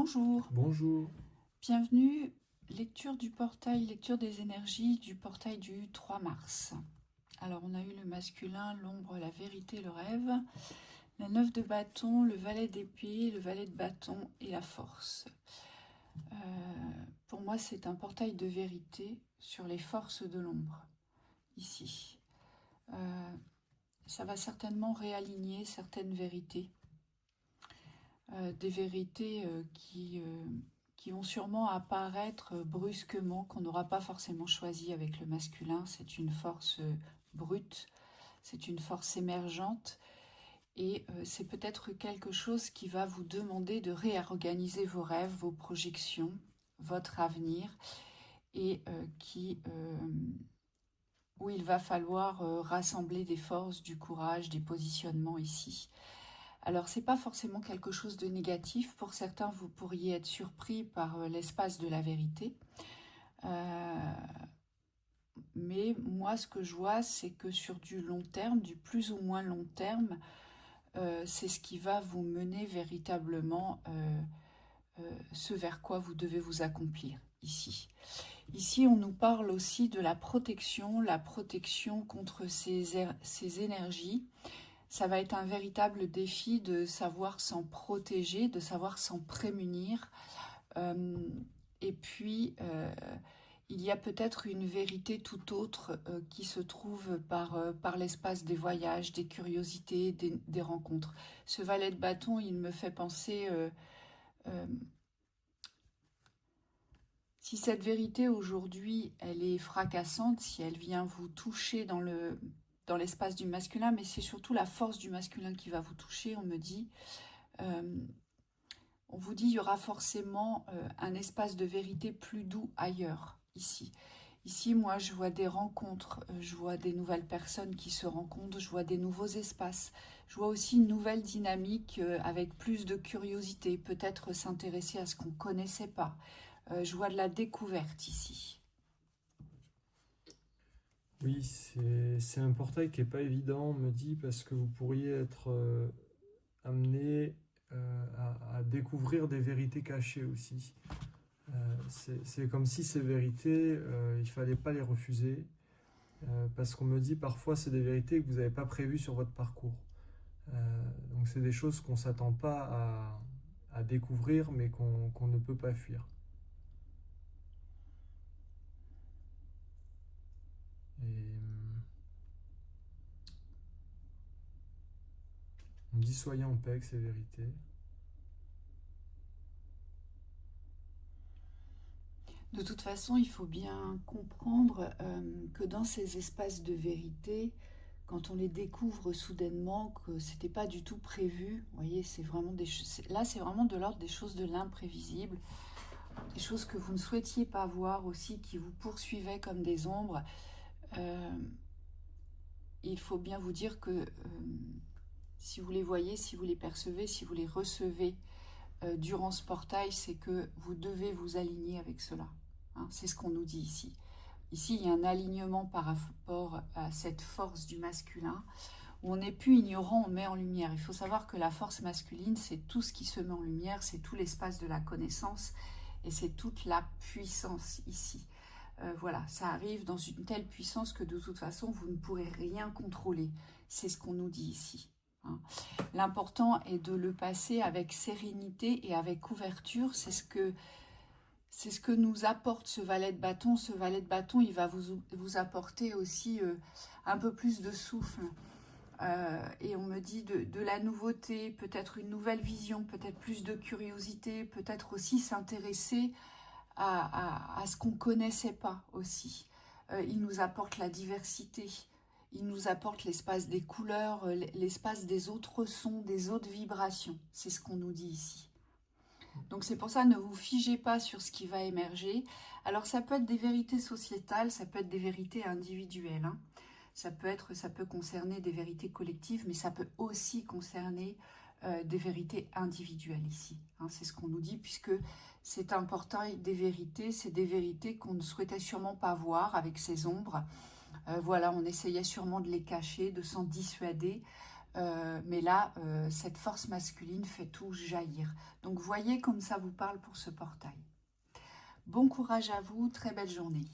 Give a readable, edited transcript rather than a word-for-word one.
Bonjour, Bonjour. bienvenue, lecture du portail, lecture des énergies du portail du 3 mars. Alors on a eu le masculin, l'ombre, la vérité, le rêve, la 9 de bâton, le valet d'épée, le valet de bâton et la force. Pour moi c'est un portail de vérité sur les forces de l'ombre, ici. Ça va certainement réaligner certaines vérités. Des vérités qui vont sûrement apparaître brusquement, qu'on n'aura pas forcément choisi avec le masculin. C'est une force brute, c'est une force émergente, et c'est peut-être quelque chose qui va vous demander de réorganiser vos rêves, vos projections, votre avenir, et où il va falloir rassembler des forces, du courage, des positionnements ici. Alors, c'est pas forcément quelque chose de négatif. Pour certains, vous pourriez être surpris par l'espace de la vérité. Mais moi, ce que je vois, c'est que sur du long terme, du plus ou moins long terme, c'est ce qui va vous mener véritablement ce vers quoi vous devez vous accomplir ici. Ici, on nous parle aussi de la protection contre ces énergies. Ça va être un véritable défi de savoir s'en protéger, de savoir s'en prémunir. Et puis, il y a peut-être une vérité tout autre qui se trouve par l'espace des voyages, des curiosités, des rencontres. Ce valet de bâton, il me fait penser... si cette vérité aujourd'hui, elle est fracassante, si elle vient vous toucher dans l'espace du masculin, mais c'est surtout la force du masculin qui va vous toucher, on me dit. On vous dit il y aura forcément un espace de vérité plus doux ailleurs, ici. Ici, moi, je vois des rencontres, je vois des nouvelles personnes qui se rencontrent, je vois des nouveaux espaces. Je vois aussi une nouvelle dynamique avec plus de curiosité, peut-être s'intéresser à ce qu'on ne connaissait pas. Je vois de la découverte ici. Oui, c'est un portail qui n'est pas évident, on me dit, parce que vous pourriez être amené à découvrir des vérités cachées aussi. C'est comme si ces vérités, il ne fallait pas les refuser, parce qu'on me dit parfois c'est des vérités que vous n'avez pas prévues sur votre parcours. Donc c'est des choses qu'on ne s'attend pas à découvrir, mais qu'on ne peut pas fuir. Et on me dit soyez en paix avec ces vérités. De toute façon, il faut bien comprendre que dans ces espaces de vérité, quand on les découvre soudainement, que c'était pas du tout prévu, vous voyez, c'est vraiment là, c'est vraiment de l'ordre des choses de l'imprévisible, des choses que vous ne souhaitiez pas voir aussi, qui vous poursuivaient comme des ombres. Il faut bien vous dire que si vous les voyez, si vous les percevez, si vous les recevez durant ce portail, c'est que vous devez vous aligner avec cela. Hein, c'est ce qu'on nous dit ici. Ici, il y a un alignement par rapport à cette force du masculin, où on n'est plus ignorant, on met en lumière. Il faut savoir que la force masculine, c'est tout ce qui se met en lumière, c'est tout l'espace de la connaissance, et c'est toute la puissance ici. Voilà, ça arrive dans une telle puissance que de toute façon, vous ne pourrez rien contrôler. C'est ce qu'on nous dit ici. Hein. L'important est de le passer avec sérénité et avec ouverture. C'est ce que nous apporte ce valet de bâton. Ce valet de bâton, il va vous apporter aussi un peu plus de souffle. Et on me dit de la nouveauté, peut-être une nouvelle vision, peut-être plus de curiosité, peut-être aussi s'intéresser à ce qu'on ne connaissait pas aussi. Il nous apporte la diversité, il nous apporte l'espace des couleurs, l'espace des autres sons, des autres vibrations. C'est ce qu'on nous dit ici. Donc c'est pour ça, ne vous figez pas sur ce qui va émerger. Alors ça peut être des vérités sociétales, ça peut être des vérités individuelles. Hein. Ça peut concerner des vérités collectives, mais ça peut aussi concerner des vérités individuelles ici. Hein, c'est ce qu'on nous dit, puisque c'est un portail des vérités, c'est des vérités qu'on ne souhaitait sûrement pas voir avec ces ombres. Voilà, on essayait sûrement de les cacher, de s'en dissuader. Mais là, cette force masculine fait tout jaillir. Donc voyez comme ça vous parle pour ce portail. Bon courage à vous, très belle journée.